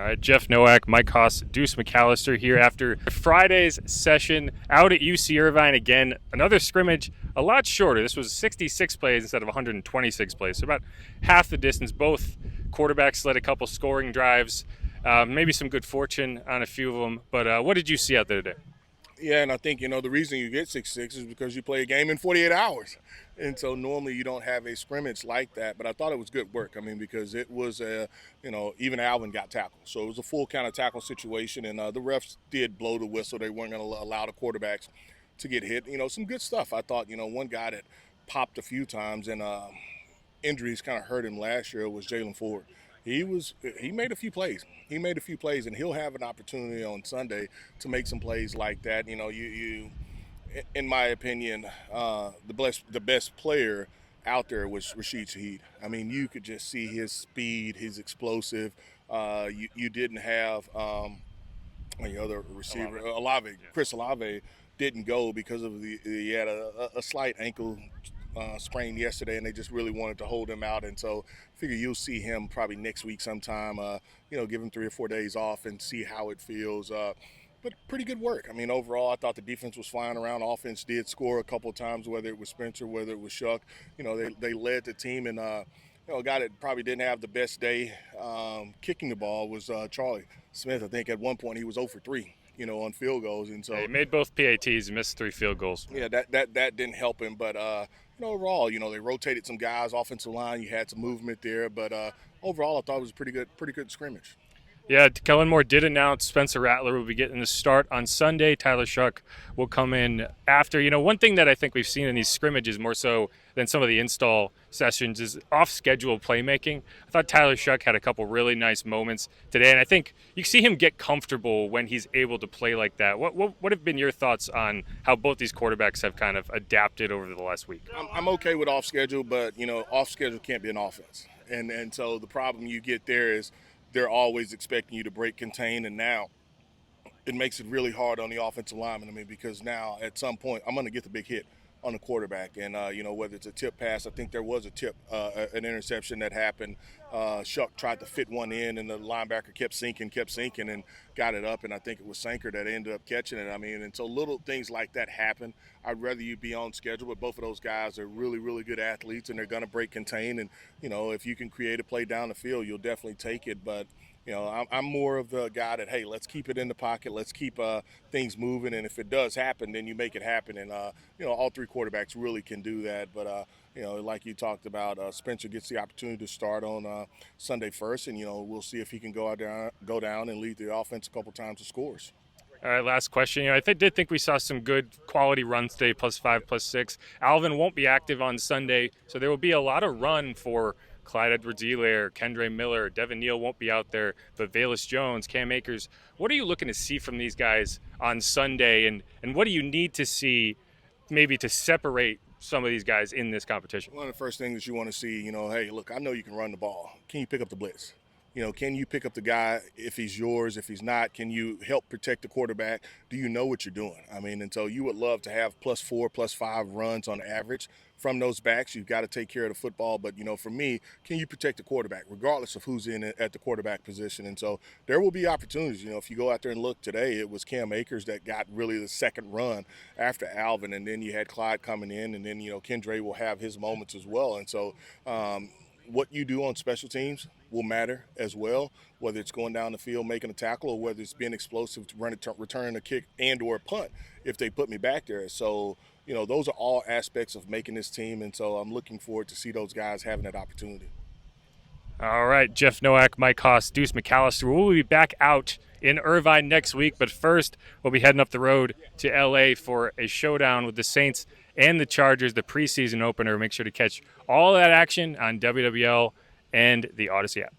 All right, Jeff Nowak, Mike Haas, Deuce McAllister here after Friday's session out at UC Irvine. Again, another scrimmage, a lot shorter. This was 66 plays instead of 126 plays, so about half the distance. Both quarterbacks led a couple scoring drives, maybe some good fortune on a few of them. But what did you see out there today? Yeah, and I think, the reason you get 6-6 is because you play a game in 48 hours. And so normally you don't have a scrimmage like that. But I thought it was good work. I mean, because it was, even Alvin got tackled. So it was a full kind of tackle situation. And the refs did blow the whistle. They weren't going to allow the quarterbacks to get hit. Some good stuff. I thought, one guy that popped a few times and injuries kind of hurt him last year was Jalen Ford. He made a few plays. He made a few plays, and he'll have an opportunity on Sunday to make some plays like that. You in my opinion, the best player out there was Rashid Shaheed. I mean, you could just see his speed, his explosive. You didn't have the other receiver, Olave. Yeah. Chris Olave didn't go because of he had a slight ankle sprain yesterday, and they just really wanted to hold him out. And so I figure you'll see him probably next week sometime, give him 3 or 4 days off and see how it feels. But pretty good work. I mean, overall, I thought the defense was flying around. Offense did score a couple of times, whether it was Spencer, whether it was Shuck. They led the team, and a guy that probably didn't have the best day kicking the ball was Charlie Smith. I think at one point he was 0 for 3. On field goals, and so he made both PATs, missed 3 field goals. Yeah, that didn't help him, but overall, they rotated some guys, offensive line. You had some movement there, but overall, I thought it was a pretty good scrimmage. Yeah, Kellen Moore did announce Spencer Rattler will be getting the start on Sunday. Tyler Shuck will come in after. One thing that I think we've seen in these scrimmages more so than some of the install sessions is off-schedule playmaking. I thought Tyler Shuck had a couple really nice moments today, and I think you see him get comfortable when he's able to play like that. What have been your thoughts on how both these quarterbacks have kind of adapted over the last week? I'm okay with off-schedule, but, off-schedule can't be an offense. And so the problem you get there is they're always expecting you to break, contain, and now it makes it really hard on the offensive lineman. I mean, because now at some point I'm going to get the big hit on the quarterback, and whether it's a tip pass, I think there was a tip, an interception that happened. Shuck tried to fit one in, and the linebacker kept sinking, and got it up, and I think it was Sanker that ended up catching it. I mean, and so little things like that happen. I'd rather you be on schedule, but both of those guys are really, really good athletes, and they're going to break, contain, and if you can create a play down the field, you'll definitely take it. But I'm more of the guy that, hey, let's keep it in the pocket. Let's keep things moving. And if it does happen, then you make it happen. And, all 3 quarterbacks really can do that. But, like you talked about, Spencer gets the opportunity to start on Sunday first. And, we'll see if he can go down and lead the offense a couple times to scores. All right, last question. I did think we saw some good quality runs today, +5, +6. Alvin won't be active on Sunday, so there will be a lot of run for Clyde Edwards-Helaire, Kendre Miller, Devin Neal won't be out there, but Velus Jones, Cam Akers. What are you looking to see from these guys on Sunday, and what do you need to see maybe to separate some of these guys in this competition? One of the first things you want to see, hey, look, I know you can run the ball. Can you pick up the blitz? Can you pick up the guy if he's yours? If he's not, can you help protect the quarterback? Do you know what you're doing? I mean, and so you would love to have +4, +5 runs on average from those backs. You've got to take care of the football. But, for me, can you protect the quarterback regardless of who's in at the quarterback position? And so there will be opportunities. If you go out there and look today, it was Cam Akers that got really the second run after Alvin. And then you had Clyde coming in. And then, Kendre will have his moments as well. And so what you do on special teams will matter as well, whether it's going down the field, making a tackle, or whether it's being explosive to return a kick and or a punt if they put me back there. So, those are all aspects of making this team, and so I'm looking forward to see those guys having that opportunity. All right, Jeff Nowak, Mike Haas, Deuce McAllister. We'll be back out in Irvine next week, but first we'll be heading up the road to L.A. for a showdown with the Saints and the Chargers, the preseason opener. Make sure to catch all that action on WWL and the Odyssey app.